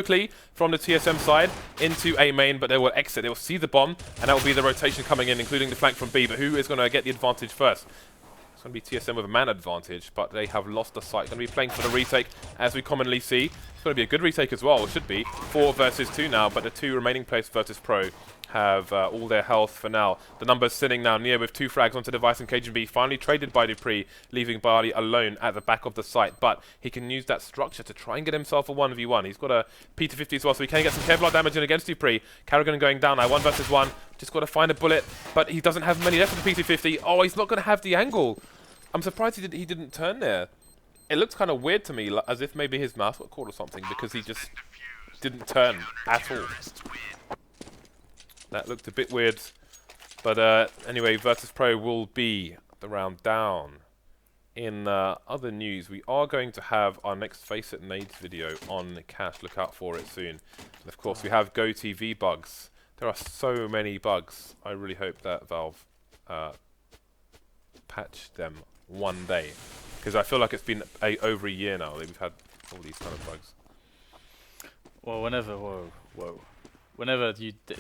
quickly from the TSM side into A main, but they will exit. They will see the bomb, and that will be the rotation coming in, including the flank from B. But who is going to get the advantage first? It's going to be TSM with a man advantage, but they have lost the site. Going to be playing for the retake, as we commonly see. It's going to be a good retake as well. It should be 4 versus 2 now, but the 2 remaining players Virtus.pro have all their health for now. The numbers sitting now near with 2 frags onto Device and Cajun B, finally traded by dupreeh, leaving Barley alone at the back of the site. But he can use that structure to try and get himself a 1v1. He's got a P250 as well, so he can get some Kevlar damage in against dupreeh. Carrigan going down now, 1 versus 1. Just got to find a bullet, but he doesn't have many left with the P250. Oh, he's not going to have the angle. I'm surprised he didn't turn there. It looks kind of weird to me, as if maybe his mouse got caught or something, because he just didn't turn at all. That looked a bit weird. But anyway, Virtus.pro will be the round down. In other news, we are going to have our next FACEIT nades video on Cache. Look out for it soon. And of course, we have GoTV bugs. There are so many bugs. I really hope that Valve patch them one day. Because I feel like it's been over a year now that we've had all these kind of bugs. Well, whenever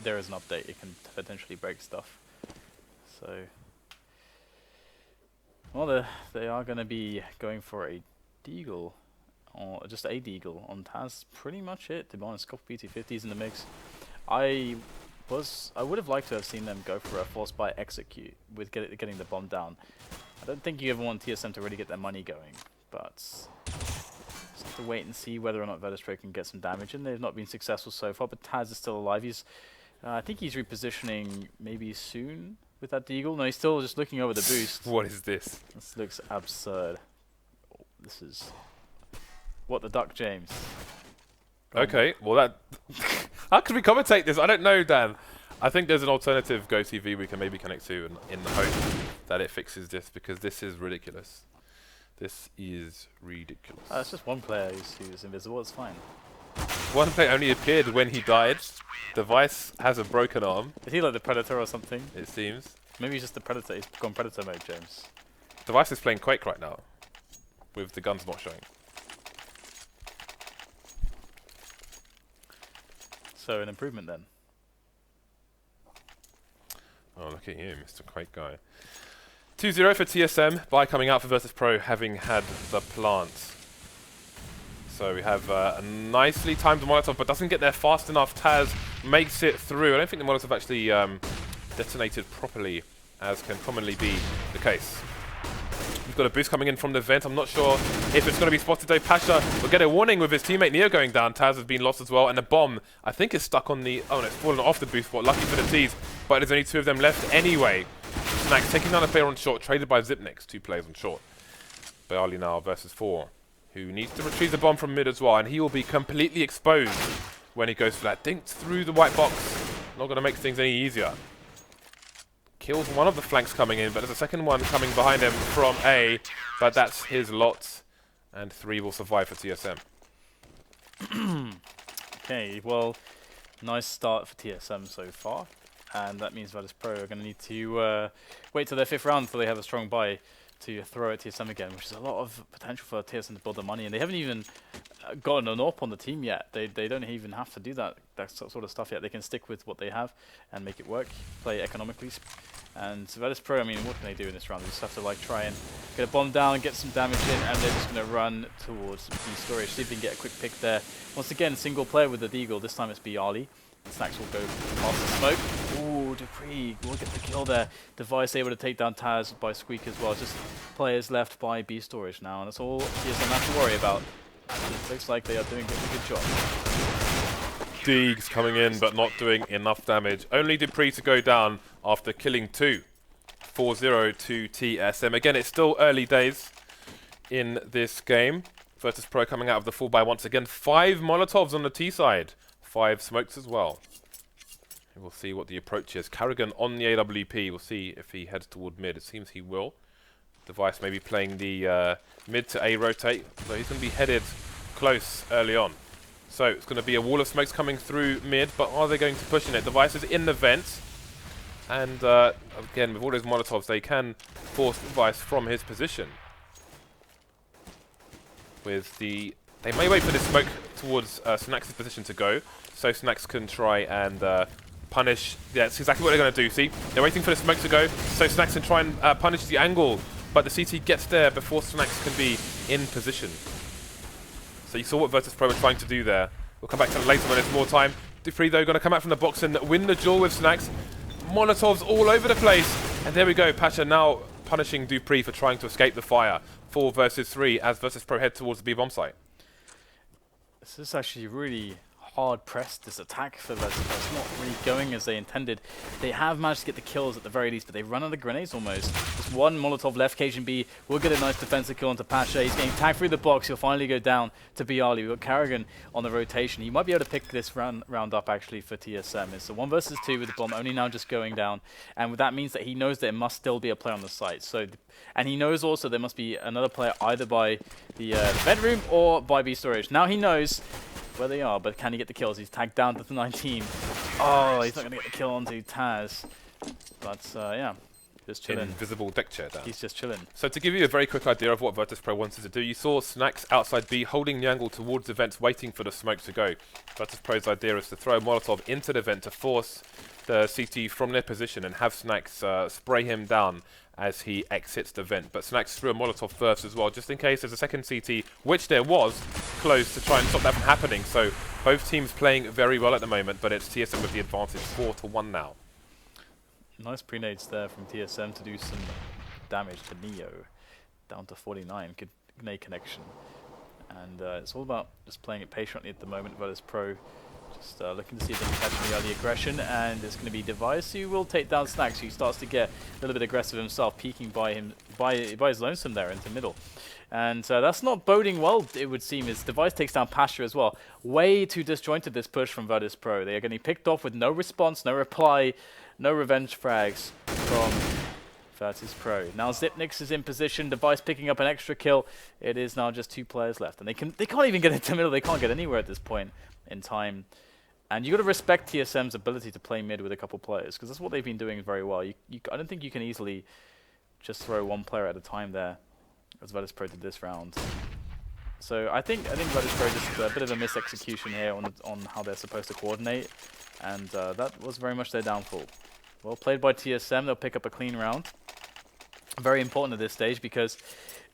there is an update, it can potentially break stuff. So, well, they are going to be going for a deagle, or just a deagle on Taz. Pretty much it. To be honest, couple P250s in the mix. I would have liked to have seen them go for a force by execute with getting the bomb down. I don't think you ever want TSM to really get their money going, but just have to wait and see whether or not Virtus.pro can get some damage, and they've not been successful so far. But Taz is still alive. He's, I think he's repositioning maybe soon with that deagle. No, he's still just looking over the boost. What is this? This looks absurd. Oh, this is what the duck, James. Okay, well that. How can we commentate this? I don't know, Dan. I think there's an alternative GoTV we can maybe connect to in the hope that it fixes this, because this is ridiculous. This is ridiculous. It's just one player who's invisible, it's fine. One player only appeared when he died. Device has a broken arm. Is he like the Predator or something? It seems. Maybe he's just the Predator. He's gone Predator mode, James. Device is playing Quake right now, with the guns not showing. So an improvement then. Oh, look at you, Mr. Quake guy. 2-0 for TSM by coming out for Virtus.pro, having had the plant. So we have a nicely timed Molotov, but doesn't get there fast enough. Taz makes it through. I don't think the Molotov actually detonated properly, as can commonly be the case. We've got a boost coming in from the vent. I'm not sure if it's going to be spotted though. Pasha will get a warning with his teammate Neo going down. Taz has been lost as well, and the bomb, I think, is stuck on the... Oh no, it's fallen off the boost spot. Lucky for the T's, but there's only 2 of them left anyway. Snacks taking down a player on short, traded by Zipnix. 2 players on short. Bayali now versus 4, who needs to retrieve the bomb from mid as well, and he will be completely exposed when he goes for that. Dinked through the white box. Not going to make things any easier. Kills one of the flanks coming in, but there's a second one coming behind him from A, but that's his lot, and 3 will survive for TSM. Okay, well, nice start for TSM so far, and that means Virtus.pro are going to need to wait till their 5th round before they have a strong buy to throw at TSM again, which is a lot of potential for TSM to build their money, and they haven't even gotten an AWP on the team yet. They don't even have to do that sort of stuff yet. They can stick with what they have and make it work, play economically. And Virtus.pro, I mean, what can they do in this round? They just have to like try and get a bomb down, get some damage in, and they're just going to run towards B storage. See if they can get a quick pick there. Once again, single player with the deagle. This time it's Bayali. Snacks will go past the smoke. Ooh, dupreeh will get the kill there. Device able to take down Taz by Squeak as well. Just players left by B storage now, and that's all TSM have to worry about. It looks like they are doing a good job. Deegs coming in, but not doing enough damage. Only dupreeh to go down after killing 2. 4-0 to TSM. Again, it's still early days in this game. Virtus.pro coming out of the full buy once again. 5 Molotovs on the T side. 5 smokes as well. We'll see what the approach is. Carrigan on the AWP. We'll see if he heads toward mid. It seems he will. Device maybe playing the mid to A rotate. So he's going to be headed close early on. So it's going to be a wall of smokes coming through mid, but are they going to push in it? Device is in the vent. And again, with all those Molotovs, they can force Device from his position. With the... They may wait for this smoke towards Snax's position to go, so Snax can try and punish. Yeah, that's exactly what they're going to do. See, they're waiting for the smoke to go, so Snax can try and punish the angle, but the CT gets there before Snax can be in position. So you saw what Virtus.pro were trying to do there. We'll come back to that later when there's more time. dupreeh, though, going to come out from the box and win the duel with Snax. Molotovs all over the place. And there we go. Pasha now punishing dupreeh for trying to escape the fire. 4 versus 3 as Virtus.pro head towards the B bomb site. This is actually really hard pressed, this attack for Virtus.pro. It's not really going as they intended. They have managed to get the kills at the very least, but they run out of grenades almost. Just one Molotov left. KGB will get a nice defensive kill onto Pasha. He's getting tagged through the box. He'll finally go down to Bialy. We've got Karrigan on the rotation. He might be able to pick this round up actually for TSM. It's a 1 versus 2 with the bomb only now just going down. And that means that he knows there must still be a player on the site. So, and he knows also there must be another player either by the bedroom or by B storage. Now he knows where they are, but can he get the kills? He's tagged down to the 19. Oh, he's not going to get the kill onto Taz. But yeah, just chilling. Invisible deck chair down. He's just chilling. So to give you a very quick idea of what Virtus.pro wanted to do, you saw Snax outside B holding the angle towards the vents, waiting for the smoke to go. Virtus.pro's idea is to throw a Molotov into the vent to force the CT from their position and have Snax spray him down as he exits the vent. But Snax threw a Molotov first as well, just in case there's a second CT, which there was, close to try and stop that from happening. So both teams playing very well at the moment, but it's TSM with the advantage, 4-1 now. Nice pre-nades there from TSM to do some damage to Neo. Down to 49, good grenade connection. And it's all about just playing it patiently at the moment. Virtus.pro just looking to see if they can catch the early aggression, and it's going to be Device who will take down Snax, who starts to get a little bit aggressive himself, peeking by his lonesome there into middle. And that's not boding well, it would seem, as Device takes down Pasha as well. Way too disjointed, this push from Virtus.pro. They are getting picked off with no response, no reply, no revenge frags from Virtus.pro. Now Zipnix is in position, Device picking up an extra kill. It is now just 2 players left, and they can't even get into middle. They can't get anywhere at this point in time. And you got to respect TSM's ability to play mid with a couple players, because that's what they've been doing very well. I don't think you can easily just throw 1 player at a time there, as Virtus.pro did this round. So I think Virtus.pro just a bit of a misexecution here on how they're supposed to coordinate, and that was very much their downfall. Well played by TSM. They'll pick up a clean round. Very important at this stage, because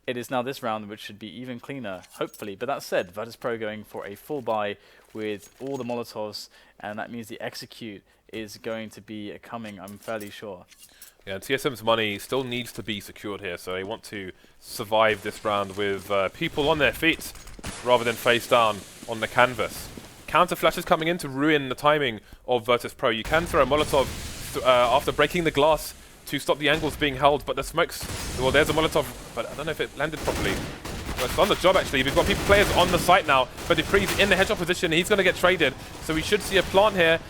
it is now this round which should be even cleaner, hopefully. But that said, Virtus.pro going for a full buy with all the Molotovs, and that means the execute is going to be coming, I'm fairly sure. Yeah, and TSM's money still needs to be secured here, so they want to survive this round with people on their feet rather than face down on the canvas. Counter flashes coming in to ruin the timing of Virtus.pro. You can throw a Molotov after breaking the glass to stop the angles being held, but the smokes, well, there's a Molotov, but I don't know if it landed properly. Well, it's on the job, actually. We've got players on the site now, but dupreeh's in the headshot position. He's going to get traded, so we should see a plant here.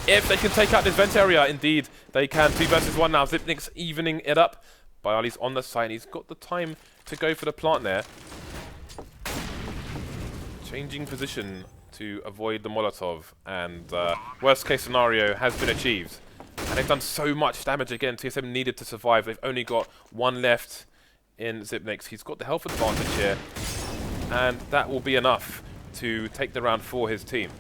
If they can take out this vent area, indeed, they can. 2 versus 1 now. Zipnix evening it up. Bialy's on the site. He's got the time to go for the plant there. Changing position to avoid the Molotov, and worst case scenario has been achieved. And they've done so much damage again. TSM needed to survive. They've only got 1 left in Zipnix. He's got the health advantage here, and that will be enough to take the round for his team.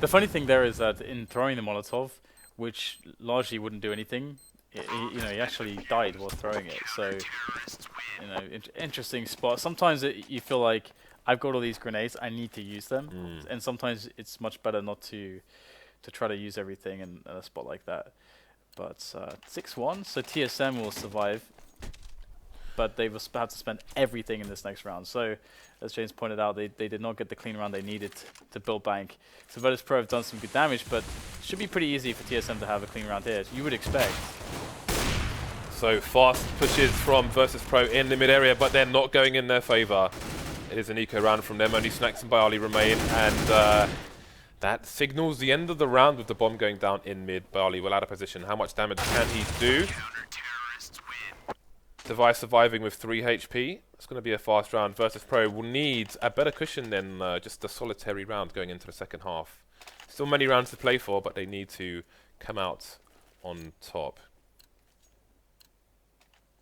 The funny thing there is that in throwing the Molotov, which largely wouldn't do anything, he actually died while throwing it. So, interesting spot. Sometimes you feel like, I've got all these grenades, I need to use them, and sometimes it's much better not to try to use everything in a spot like that. But 6-1, so TSM will survive, but they will have to spend everything in this next round. So, as James pointed out, they did not get the clean round they needed to build bank. So Virtus.pro have done some good damage, but it should be pretty easy for TSM to have a clean round here. You would expect. So fast pushes from Virtus.pro in the mid area, but they're not going in their favour. It is an eco round from them. Only Snax and Bialy remain, and that signals the end of the round with the bomb going down in mid. Bialy will out of position. How much damage can he do? Device surviving with 3 HP. It's going to be a fast round. Virtus.pro will need a better cushion than just a solitary round going into the second half. Still many rounds to play for, but they need to come out on top.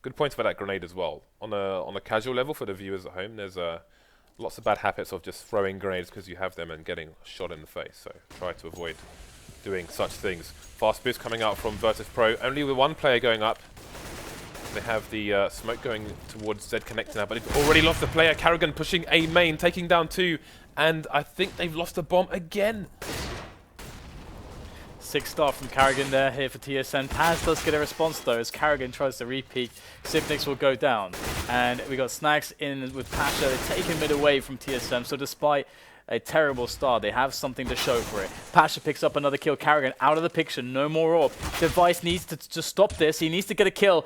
Good points for that grenade as well. On a casual level for the viewers at home, there's a lots of bad habits of just throwing grenades because you have them and getting shot in the face. So try to avoid doing such things. Fast boost coming out from Virtus.pro, only with one player going up. They have the smoke going towards Z connector now, but they've already lost a player. Karrigan pushing A main, taking down 2, and I think they've lost a bomb again. 6-star from Karrigan there here for TSM. Taz does get a response though as Karrigan tries to repeat. Sipnix will go down. And we got Snags in with Pasha. They're taking mid away from TSM. So despite a terrible start, they have something to show for it. Pasha picks up another kill. Karrigan out of the picture. No more orb. Device needs to stop this. He needs to get a kill.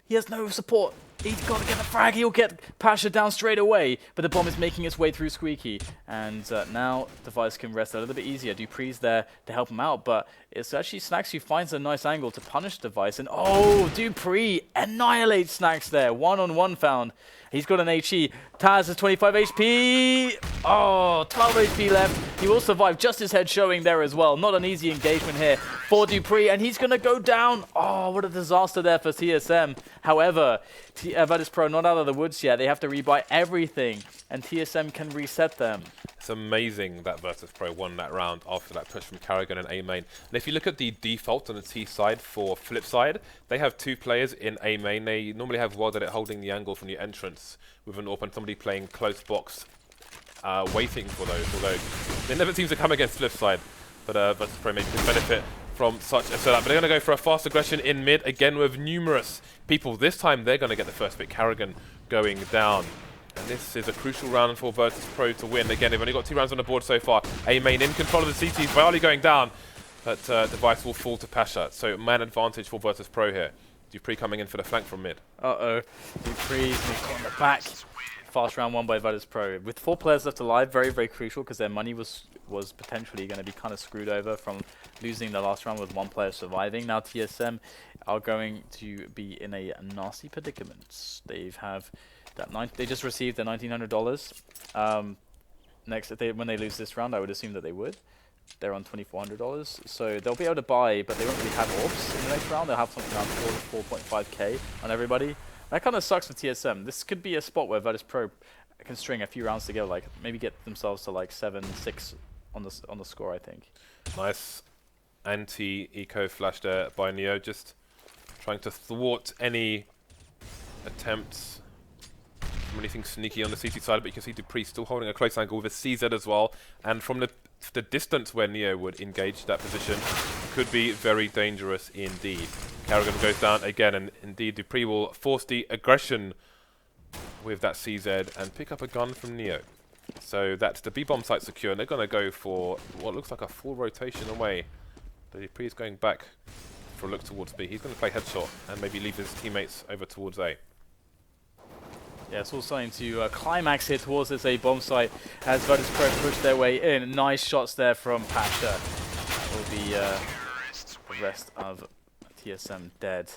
He has no support. He's got to get the frag. He'll get Pasha down straight away. But the bomb is making its way through Squeaky. And now Device can rest a little bit easier. Dupree's there to help him out. But it's actually Snags who finds a nice angle to punish Device. And oh, Dupree annihilates Snags there. 1-on-1 found. He's got an HE. Taz has 25 HP. Oh, 12 HP left. He will survive. Just his head showing there as well. Not an easy engagement here for Dupree. And he's going to go down. Oh, what a disaster there for TSM. However, Virtus.pro not out of the woods yet. They have to rebuy everything. And TSM can reset them. It's amazing that Virtus.pro won that round after that push from Karrigan and A main. And if you look at the default on the T side for flip side, they have 2 players in A main. They normally have Wild at it holding the angle from the entrance with an AWP and somebody playing close box, waiting for those. Although it never seems to come against flip side, but Virtus.pro maybe can benefit from such a setup. But they're going to go for a fast aggression in mid again with numerous people. This time they're going to get the first pick. Karrigan going down. And this is a crucial round for Virtus.pro to win. Again, they've only got 2 rounds on the board so far. A main in control of the CT. Viali going down, but Device will fall to Pasha. So man advantage for Virtus.pro here. Dupree coming in for the flank from mid. Uh-oh. Dupree's on the back. Fast round won by Virtus.pro. With 4 players left alive, very, very crucial because their money was potentially going to be kind of screwed over from losing the last round with 1 player surviving. Now TSM are going to be in a nasty predicament. They just received their $1,900. Next, when they lose this round, I would assume that they would. They're on $2,400, so they'll be able to buy, but they won't really have orbs in the next round. They'll have something around 4 to 4.5k on everybody. That kind of sucks for TSM. This could be a spot where Virtus.pro can string a few rounds together, like maybe get themselves to like 7-6 on the score. I think. Nice anti-eco flash there by Neo, just trying to thwart any attempts from anything sneaky on the CT side. But you can see Dupree still holding a close angle with a CZ as well, and from the distance where Neo would engage that position could be very dangerous indeed. Karrigan goes down again, and indeed Dupree will force the aggression with that CZ and pick up a gun from Neo. So that's the B-bomb site secure, and they're going to go for what looks like a full rotation away. But Dupree's going back for a look towards B. He's going to play headshot and maybe leave his teammates over towards A. Yeah, it's all starting to climax here towards this A bomb site as Virtus.pro push their way in. Nice shots there from Pasha. That will be the rest of TSM dead.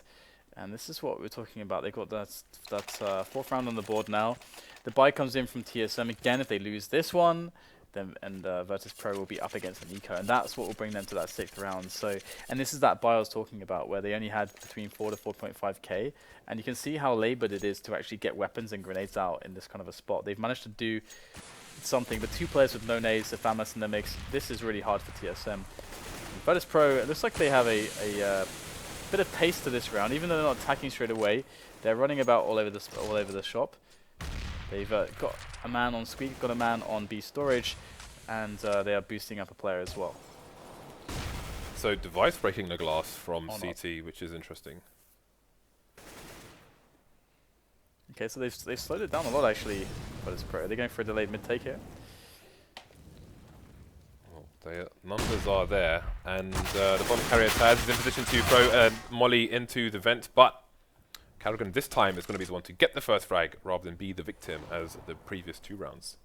And this is what we're talking about. They've got that 4th round on the board now. The buy comes in from TSM again. If they lose this one, then Virtus.pro will be up against an eco, and that's what will bring them to that 6th round. So, and this is that buy I was talking about, where they only had between 4 to 4.5k, and you can see how laboured it is to actually get weapons and grenades out in this kind of a spot. They've managed to do something, but 2 players with no nades, the FAMAS in the mix. This is really hard for TSM. Virtus.pro, it looks like they have a bit of pace to this round, even though they're not attacking straight away. They're running about all over the shop. They've got a man on Squeak, got a man on B storage, and they are boosting up a player as well. So Device breaking the glass from CT, which is interesting. Okay, so they've slowed it down a lot actually. Virtus.pro, are they going for a delayed mid take here? Well, their numbers are there, and the bomb carrier Taz is in position to throw Molly into the vent, but Karrigan this time is going to be the one to get the first frag rather than be the victim as the previous 2 rounds.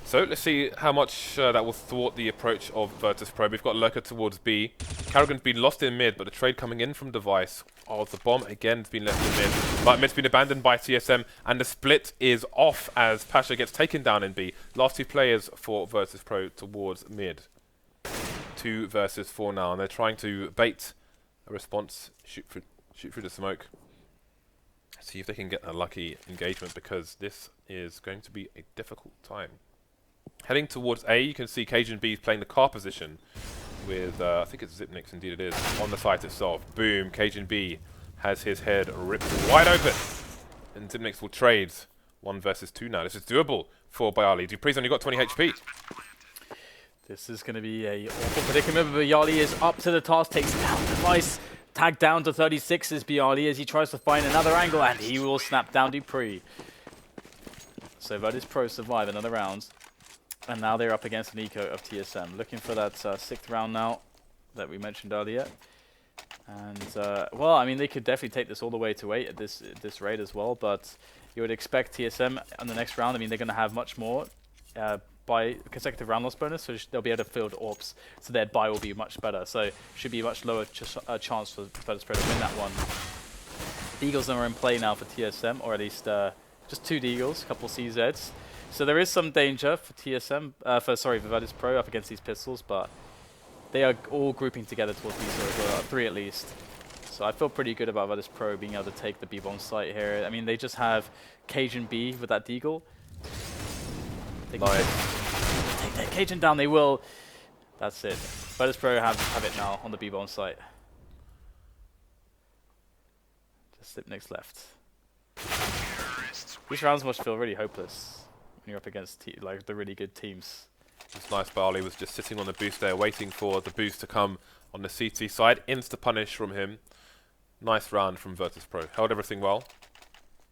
So let's see how much that will thwart the approach of Virtus.pro. We've got Lurker towards B. Karrigan's been lost in mid, but the trade coming in from Device. Oh, the bomb again has been left in mid, but mid's been abandoned by TSM, and the split is off as Pasha gets taken down in B. Last 2 players for Virtus.pro towards mid. 2 versus 4 now, and they're trying to bait a response, shoot through the smoke. See if they can get a lucky engagement, because this is going to be a difficult time. Heading towards A, you can see Cajun B is playing the car position with, I think it's Zipnix, indeed it is, on the site itself. Boom, Cajun B has his head ripped wide open. And Zipnix will trade 1 versus 2 now. This is doable for Byali. Dupree's only got 20 HP. This is going to be a awful predicament, but Byali is up to the task, takes down Device. Tagged down to 36 is Byali as he tries to find another angle, and he will snap down Dupree. So Virtus.pro survive another round. And now they're up against an eco of TSM. Looking for that 6th round now that we mentioned earlier. And, well, I mean, they could definitely take this all the way to 8 at this rate as well. But you would expect TSM on the next round, I mean, they're going to have much more by consecutive round loss bonus. So they'll be able to field AWPs. So their buy will be much better. So should be a much lower chance for Virtus.pro to win that one. Deagles are in play now for TSM, or at least just 2 Deagles, a couple CZs. So there is some danger for TSM, for Virtus.pro up against these pistols, but they are all grouping together towards B, so 3 at least. So I feel pretty good about Virtus.pro being able to take the B-bomb site here. I mean, they just have Cajun B with that Deagle. They can take that Cajun down, they will. That's it. Virtus.pro have it now on the B-bomb site. Just Zipnix left. These rounds must feel really hopeless when you're up against like the really good teams. It's nice. Byali was just sitting on the boost there, waiting for the boost to come on the CT side. Insta punish from him. Nice round from Virtus.pro. Held everything well.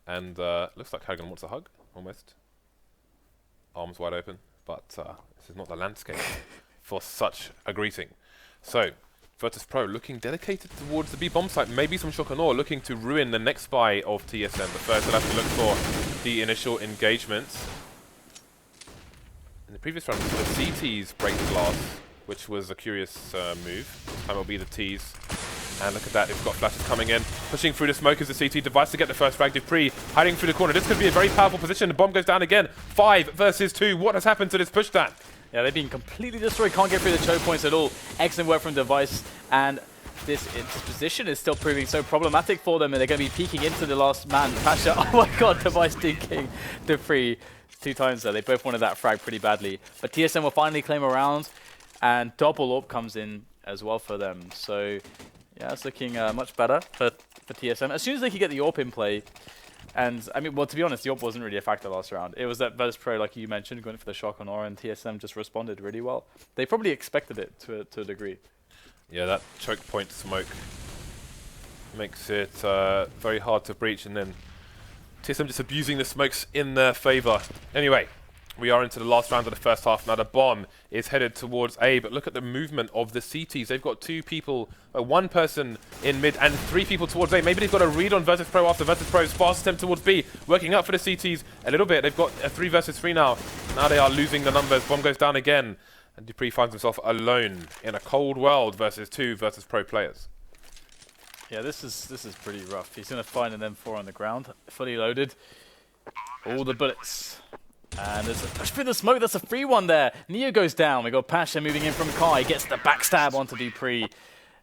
And looks like Hagan wants a hug, almost. Arms wide open. But this is not the landscape for such a greeting. So, Virtus.pro looking dedicated towards the B bomb site. Maybe some Shokanor looking to ruin the next buy of TSM. But first they'll have to look for the initial engagements. In the previous round, the CTs break the glass, which was a curious move. This time it'll be the Ts. And look at that, they've got flashes coming in. Pushing through the smoke as the CT device to get the first frag. Dupree hiding through the corner. This could be a very powerful position. The bomb goes down again. 5 versus 2. What has happened to this pushdown? Yeah, they've been completely destroyed. Can't get through the choke points at all. Excellent work from Device. And this position is still proving so problematic for them. And they're going to be peeking into the last man, Pasha. Oh my god, Device dinking Dupree 2 times there. They both wanted that frag pretty badly. But TSM will finally claim a round. And double AWP comes in as well for them. So yeah, it's looking much better for TSM. As soon as they could get the AWP in play, and I mean, well, to be honest, the AWP wasn't really a factor last round. It was that Virtus.pro, like you mentioned, going for the shock on aura, and TSM just responded really well. They probably expected it to a degree. Yeah, that choke point smoke makes it very hard to breach, and then TSM just abusing the smokes in their favor. Anyway, we are into the last round of the first half. Now the bomb is headed towards A, but look at the movement of the CTs. They've got 2 people, 1 person in mid and 3 people towards A. Maybe they've got a read on Virtus.pro after Virtus.pro's fast attempt towards B. Working up for the CTs a little bit. They've got a 3 versus 3 now. Now they are losing the numbers. Bomb goes down again. And Dupree finds himself alone in a cold world versus 2 Virtus.pro players. Yeah, this is pretty rough. He's going to find an M4 on the ground, fully loaded. All the bullets. And there's a push through the smoke. That's a free one there. Neo goes down. We got Pasha moving in from Kai. Gets the backstab onto Dupree.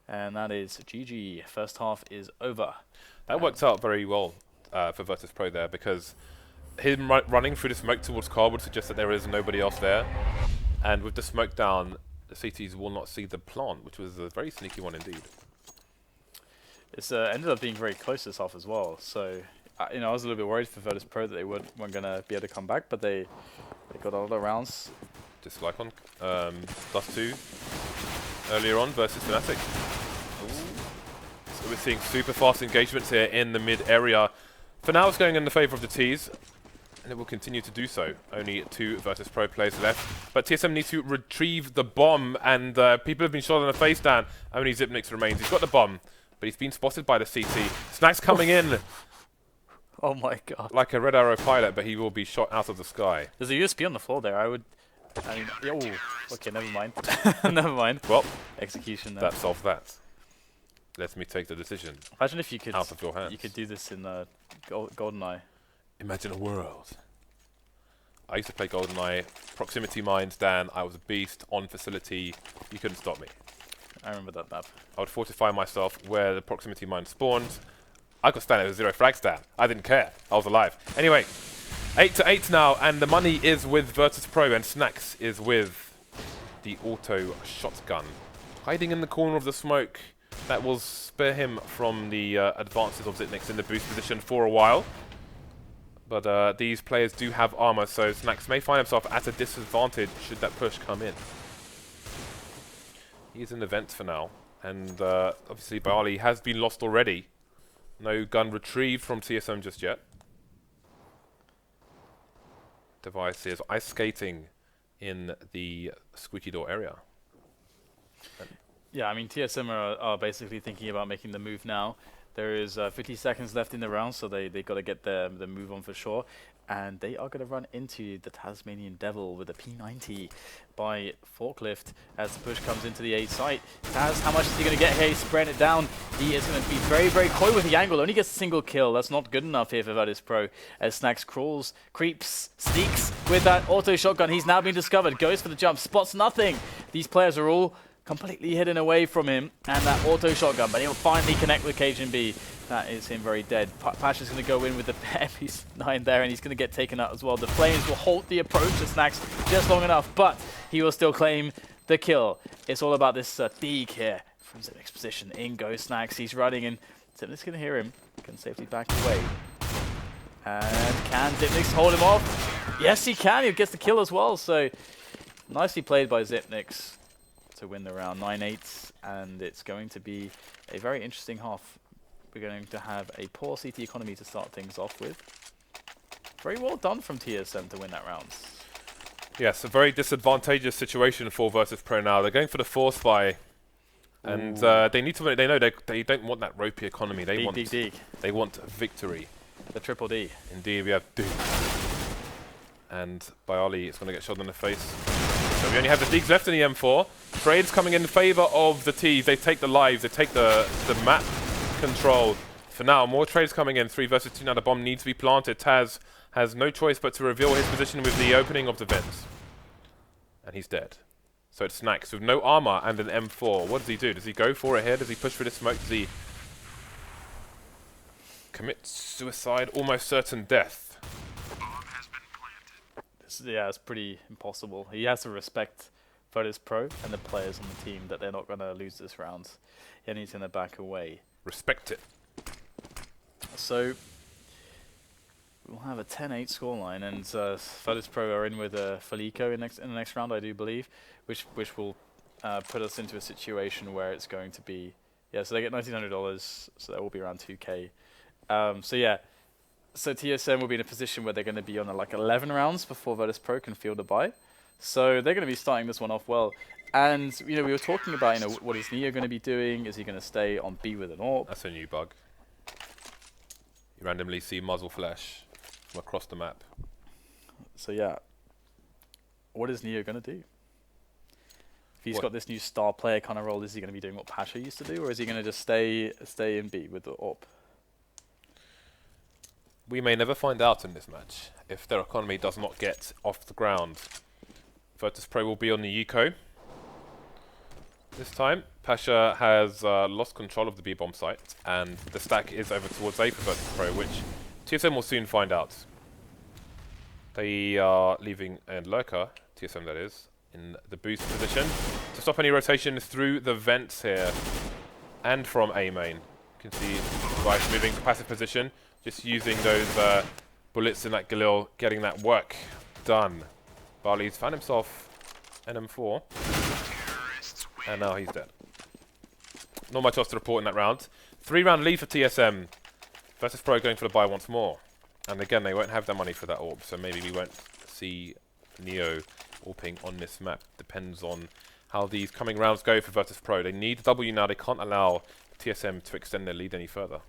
And that is GG. First half is over. That worked out very well for Virtus.pro there, because him running through the smoke towards car would suggest that there is nobody else there. And with the smoke down, the CTs will not see the plant, which was a very sneaky one indeed. It's ended up being very close this half as well. So, you know, I was a little bit worried for Virtus.pro that they weren't going to be able to come back, but they got a lot of rounds. Dislike on +2 earlier on versus Fnatic. So we're seeing super fast engagements here in the mid area. For now, it's going in the favor of the Ts, and it will continue to do so. Only 2 Virtus.pro players left, but TSM needs to retrieve the bomb, and people have been shot on the face down. Only Zipnix remains. He's got the bomb, but he's been spotted by the CT. Snack's coming in. Oh my god. Like a Red Arrow pilot, but he will be shot out of the sky. There's a USB on the floor there. I mean, okay, never mind. Never mind. Well, execution there. that solved that. Let me take the decision. Imagine if you could out of your hands. You could do this in GoldenEye. Imagine a world. I used to play GoldenEye, proximity mines, Dan. I was a beast on facility. You couldn't stop me. I remember that map. I would fortify myself where the proximity mine spawned. I could stand it with a 0 frag stand. I didn't care. I was alive. Anyway, 8-8 now, and the money is with Virtus.pro, and Snacks is with the auto shotgun. Hiding in the corner of the smoke. That will spare him from the advances of Zitnix in the boost position for a while. But these players do have armor, so Snacks may find himself at a disadvantage should that push come in. He's in the vents for now, and obviously Bali has been lost already. No gun retrieved from TSM just yet. Device is ice skating in the squeaky door area. Yeah, I mean, TSM are basically thinking about making the move now. There is 50 seconds left in the round, so they got to get the move on for sure. And they are going to run into the Tasmanian Devil with a P90 by Forklift as the push comes into the A site. Taz, how much is he going to get here? He's spreading it down. He is going to be very, very coy with the angle. Only gets a single kill. That's not good enough here for Virtus.pro. As Snacks crawls, creeps, sneaks with that auto shotgun. He's now been discovered. Goes for the jump. Spots nothing. These players are all completely hidden away from him and that auto shotgun, but he'll finally connect with Cajun B. That is him very dead. Pasha's going to go in with the MP9 there, and he's going to get taken out as well. The Flames will halt the approach to Snacks just long enough, but he will still claim the kill. It's all about this dig here from Zipnik's position. In goes Snacks. He's running, and Zipnik's going to hear him. Can safely back away. And can Zipnik hold him off? Yes, he can. He gets the kill as well, so nicely played by Zipnik to win the round. 9-8, and it's going to be a very interesting half. We're going to have a poor CT economy to start things off with. Very well done from TSM to win that round. Yes, a very disadvantageous situation for Virtus.pro now. They're going for the force buy, and they need to. They know they don't want that ropey economy. They want victory. The triple D. Indeed, we have D. And Bialy is going to get shot in the face. So we only have the Digs left in the M4. Trades coming in favor of the T's. They take the lives. They take the map control. For now, more trades coming in. 3 versus 2 now. The bomb needs to be planted. Taz has no choice but to reveal his position with the opening of the vents. And he's dead. So it's Snacks with no armor and an M4. What does he do? Does he go for it here? Does he push for the smoke? Does he commit suicide? Almost certain death. Yeah, it's pretty impossible. He has to respect Virtus.pro and the players on the team that they're not going to lose this round. And he's going to back away. Respect it. So we'll have a 10-8 scoreline, and Virtus.pro are in with Felico in the next round, I do believe, which will put us into a situation where it's going to be, yeah, so they get $1,900, so that will be around 2K. So yeah, so TSM will be in a position where they're going to be on like 11 rounds before Virtus.pro can field a buy. So they're going to be starting this one off well. And, you know, we were talking about, you know, what is Neo going to be doing? Is he going to stay on B with an AWP? That's a new bug. You randomly see muzzle flash from across the map. So, yeah. What is Neo going to do? If he's got this new star player kind of role, is he going to be doing what Pasha used to do? Or is he going to just stay in B with the AWP? We may never find out in this match if their economy does not get off the ground. Virtus.pro will be on the eco. This time, Pasha has lost control of the B-bomb site, and the stack is over towards A for Virtus.pro, which TSM will soon find out. They are leaving a lurker, TSM that is, in the boost position to stop any rotation through the vents here and from A main. You can see Vice moving to passive position, just using those bullets in that Galil, getting that work done. Barley's found himself an M4, and now he's dead. Not much else to report in that round. 3-round lead for TSM. Virtus.pro going for the buy once more. And again, they won't have the money for that AWP, so maybe we won't see Neo AWPing on this map. Depends on how these coming rounds go for Virtus.pro. They need W now. They can't allow TSM to extend their lead any further.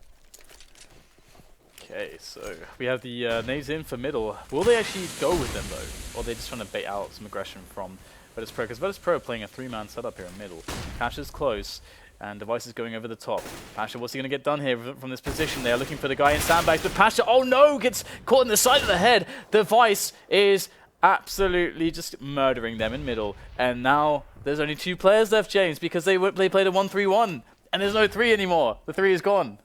Okay, so we have the nades in for middle. Will they actually go with them, though? Or are they just trying to bait out some aggression from Virtus.pro? Because Virtus.pro are playing a 3-man setup here in middle. Pasha's close, and Device is going over the top. Pasha, what's he going to get done here from this position? They are looking for the guy in sandbags, but Pasha, oh no, gets caught in the side of the head. Device is absolutely just murdering them in middle. And now there's only 2 players left, James, because they played a 1-3-1. And there's no 3 anymore. The 3 is gone.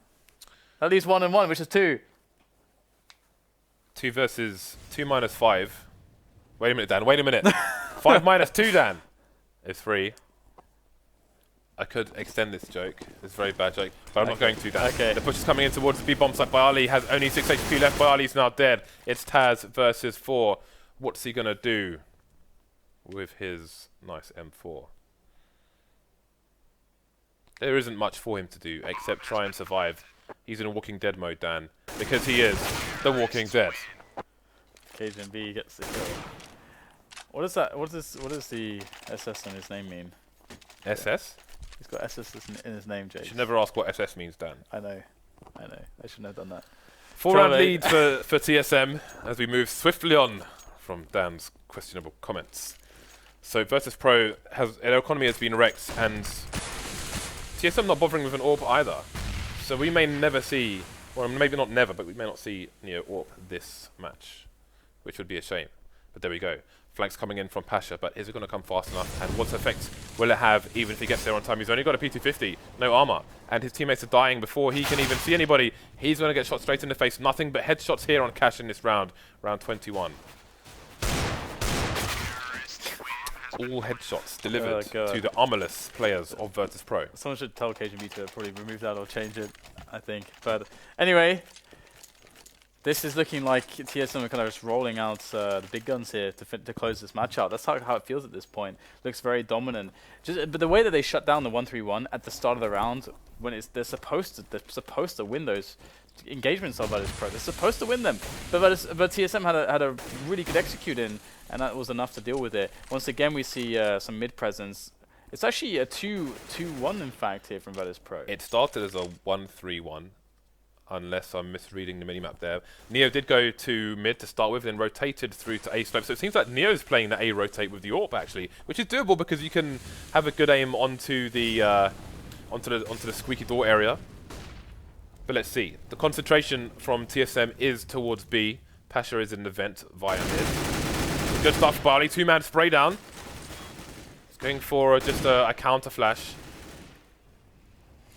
At least 1 and 1, which is 2. 2 versus 2 minus 5. Wait a minute, Dan. Wait a minute. 5 minus 2, Dan, is 3. I could extend this joke. It's a very bad joke, but I'm not going to, Dan. Okay. The push is coming in towards the B-bomb site. Bialy has only 6 HP left. Bialy's now dead. It's Taz versus 4. What's he going to do with his nice M4? There isn't much for him to do except try and survive. He's in a Walking Dead mode, Dan, because he is the Walking Dead. Cajun B gets the kill. What is that? What does the SS in his name mean? SS? He's got SS in his name, Jake. You should never ask what SS means, Dan. I know. I shouldn't have done that. 4-round lead for TSM as we move swiftly on from Dan's questionable comments. So Virtus.pro their economy has been wrecked, and TSM not bothering with an AWP either. So we may never see, well, maybe not never, but we may not see AWP this match, which would be a shame. But there we go. Flanks coming in from Pasha, but is it going to come fast enough? And what effect will it have even if he gets there on time? He's only got a P250, no armor, and his teammates are dying before he can even see anybody. He's going to get shot straight in the face. Nothing but headshots here on Cash in this round, round 21. All headshots delivered to the armorless players of Virtus.pro. Someone should tell KGB to probably remove that or change it, I think. But anyway, this is looking like TSM are kind of just rolling out the big guns here to close this match out. That's how it feels at this point. Looks very dominant. But the way that they shut down the 1-3-1 at the start of the round, when they're supposed to win those engagements of Virtus.pro. They're supposed to win them, but TSM had a really good execute in, and that was enough to deal with it. Once again, we see some mid presence. It's actually a 2-1 in fact here from Virtus.pro. It started as a 1-3-1. Unless I'm misreading the minimap there. Neo did go to mid to start with, then rotated through to A slope. So it seems like Neo's playing the A rotate with the AWP actually, which is doable because you can have a good aim onto the squeaky door area. But let's see. The concentration from TSM is towards B. Pasha is in the vent via mid. Good stuff, Bialy. 2-man spray down. He's going for just a counter flash.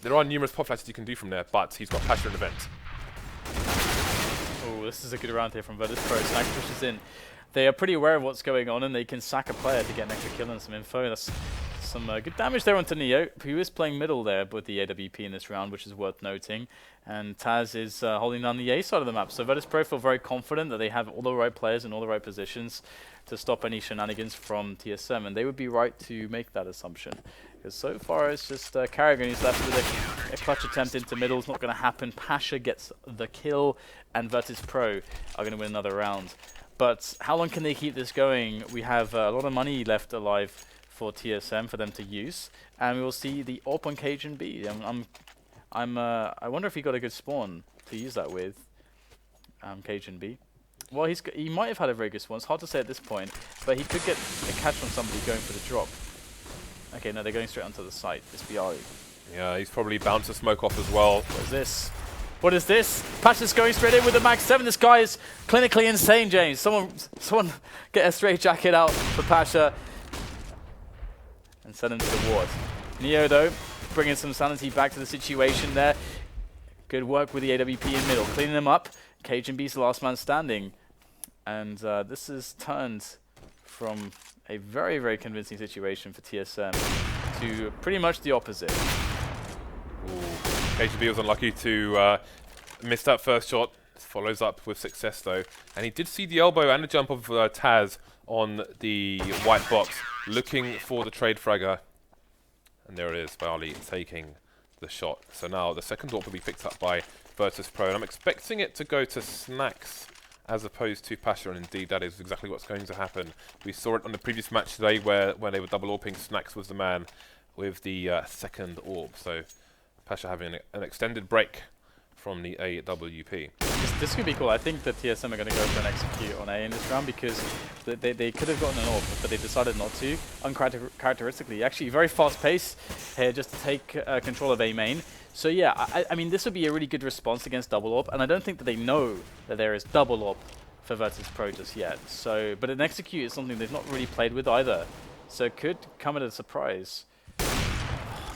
There are numerous pop flashes you can do from there, but he's got Pasha in the vent. Oh, this is a good round here from Virtus.pro. Snack pushes in. They are pretty aware of what's going on, and they can sack a player to get an extra kill and some info. That's some good damage there onto Neo, who is playing middle there with the AWP in this round, which is worth noting. And Taz is holding down the A side of the map. So Virtus.pro feel very confident that they have all the right players in all the right positions to stop any shenanigans from TSM, and they would be right to make that assumption. Because so far it's just Carrigan who's left with a clutch attempt into middle. It's not going to happen. Pasha gets the kill, and Virtus.pro are going to win another round. But how long can they keep this going? We have a lot of money left alive for TSM for them to use, and we will see the AWP on Cajun B. I wonder if he got a good spawn to use that with, Cajun B. Well, he might have had a very good spawn. It's hard to say at this point, but he could get a catch from somebody going for the drop. Okay, no, they're going straight onto the site. It's Bialy. Yeah, he's probably bounced the smoke off as well. What is this? What is this? Pasha's going straight in with the Max 7. This guy is clinically insane, James. Someone get a straight jacket out for Pasha and send him to the ward. Neo, though, bringing some sanity back to the situation there. Good work with the AWP in middle, cleaning them up. Cajun B's the last man standing. And this is turned from a very, very convincing situation for TSM to pretty much the opposite. Cajun B was unlucky to miss that first shot. Follows up with success though. And he did see the elbow and the jump of Taz on the white box, looking for the trade fragger. And there it is, Bialy taking the shot. So now the second AWP will be picked up by Virtus.pro, and I'm expecting it to go to Snacks as opposed to Pasha, and indeed that is exactly what's going to happen. We saw it on the previous match today where when they were double AWPing, Snacks was the man with the second AWP. So Pasha having an extended break from the AWP. This could be cool. I think that TSM are going to go for an execute on A in this round because they could have gotten an AWP, but they decided not to. Uncharacteristically, actually very fast pace here just to take control of A main. So yeah, I mean this would be a really good response against double AWP, and I don't think that they know that there is double AWP for Virtus.pro just yet. So, but an execute is something they've not really played with either. So it could come as a surprise.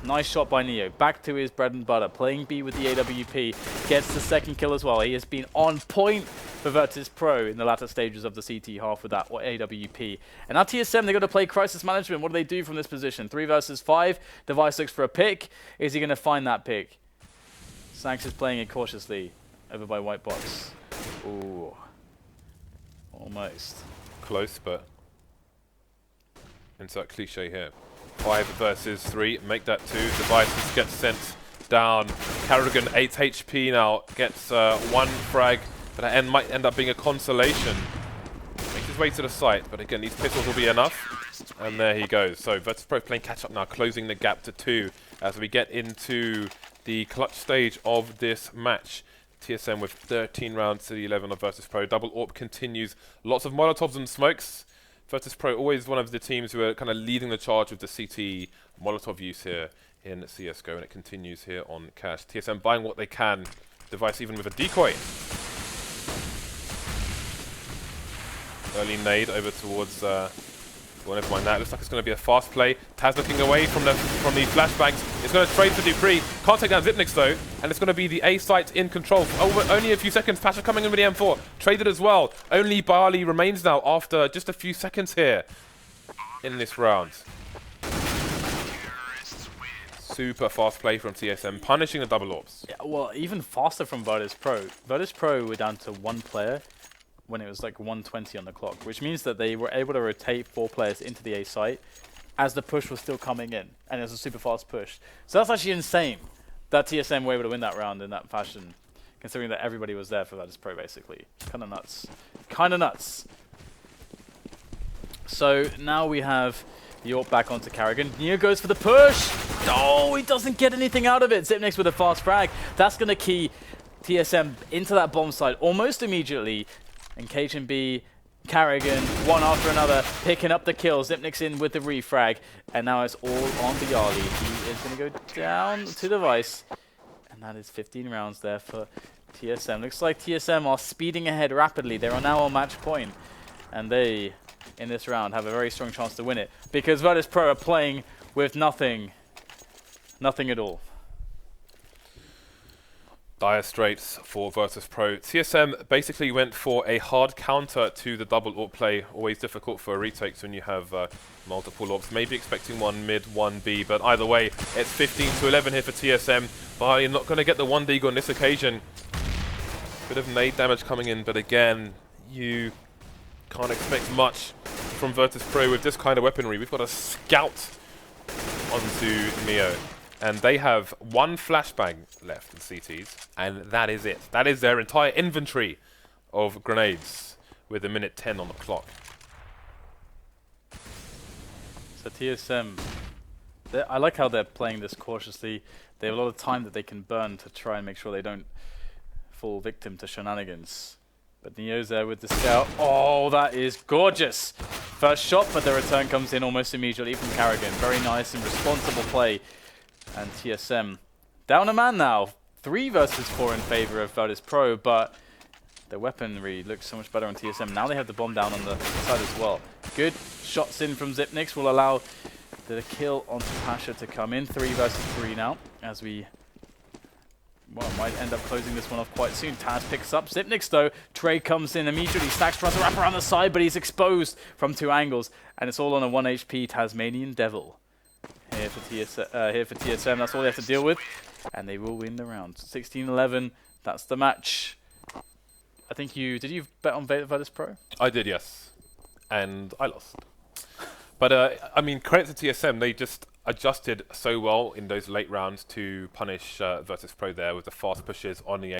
Nice shot by Neo. Back to his bread and butter. Playing B with the AWP. Gets the second kill as well. He has been on point for Virtus.pro in the latter stages of the CT half with that AWP. And now TSM, they're going to play crisis management. What do they do from this position? 3 versus 5. Device looks for a pick. Is he going to find that pick? Sanks is playing it cautiously. Over by White Box. Ooh. Almost. Close, but insert cliche here. 5 versus 3, make that 2. Devices get sent down. Carrigan 8 HP now, gets 1 frag, but that might end up being a consolation. Makes his way to the site, but again, these pistols will be enough. And there he goes. So Virtus.pro playing catch up now, closing the gap to 2 as we get into the clutch stage of this match. TSM with 13 rounds to the 11 of Virtus.pro. Double AWP continues. Lots of Molotovs and smokes. Virtus.pro always one of the teams who are kind of leading the charge with the CT Molotov use here in CSGO, and it continues here on Cash. TSM buying what they can. Device even with a decoy. Early nade over towards... well, never mind that. Looks like it's going to be a fast play. Taz looking away from the flashbangs. It's going to trade for Dupree. Can't take down Zipnix though. And it's going to be the A site in control. For only a few seconds. Pasha coming in with the M4. Traded as well. Only Bali remains now after just a few seconds here in this round. Super fast play from TSM. Punishing the double AWPs. Yeah, well, even faster from Virtus.pro. Virtus.pro were down to 1 player when it was like 120 on the clock, which means that they were able to rotate 4 players into the A site as the push was still coming in, and it was a super fast push. So that's actually insane that TSM were able to win that round in that fashion, considering that everybody was there for Virtus.pro basically. Kind of nuts. Kind of nuts. So now we have the AWP back onto Carrigan. Neo goes for the push. Oh, he doesn't get anything out of it. Zipnix with a fast frag. That's going to key TSM into that bomb site almost immediately. And KGB, Carrigan, one after another, picking up the kill. Zipnix in with the refrag. And now it's all on Bialy. He is going to go down to Device. And that is 15 rounds there for TSM. Looks like TSM are speeding ahead rapidly. They are now on match point. And they, in this round, have a very strong chance to win it. Because Virtus.pro are playing with nothing. Nothing at all. Dire straits for Virtus.pro. TSM basically went for a hard counter to the double AWP play. Always difficult for retakes when you have multiple AWPs. Maybe expecting 1 mid, 1 B, but either way, it's 15 to 11 here for TSM. But you're not going to get the 1 Deagle on this occasion. Bit of nade damage coming in, but again, you can't expect much from Virtus.pro with this kind of weaponry. We've got a scout onto Neo. And they have 1 flashbang left in CTs, and that is it. That is their entire inventory of grenades with a minute 10 on the clock. So TSM, I like how they're playing this cautiously. They have a lot of time that they can burn to try and make sure they don't fall victim to shenanigans. But Neo's there with the scout. Oh, that is gorgeous. First shot, but the return comes in almost immediately from Carrigan. Very nice and responsible play. And TSM down a man now. 3 versus 4 in favor of Virtus.pro, but the weaponry looks so much better on TSM. Now they have the bomb down on the side as well. Good shots in from Zipnix will allow the kill onto Pasha to come in. 3 versus 3 now, as we might end up closing this one off quite soon. Taz picks up Zipnix though. Trey comes in immediately. Stacks tries to wrap around the side, but he's exposed from 2 angles, and it's all on a 1 HP Tasmanian Devil. Here for TSM, that's all they have to deal with, and they will win the round. 16-11, that's the match. I think did you bet on Virtus.pro? I did, yes, and I lost. But I mean, credit to TSM, they just adjusted so well in those late rounds to punish Virtus.pro there with the fast pushes on the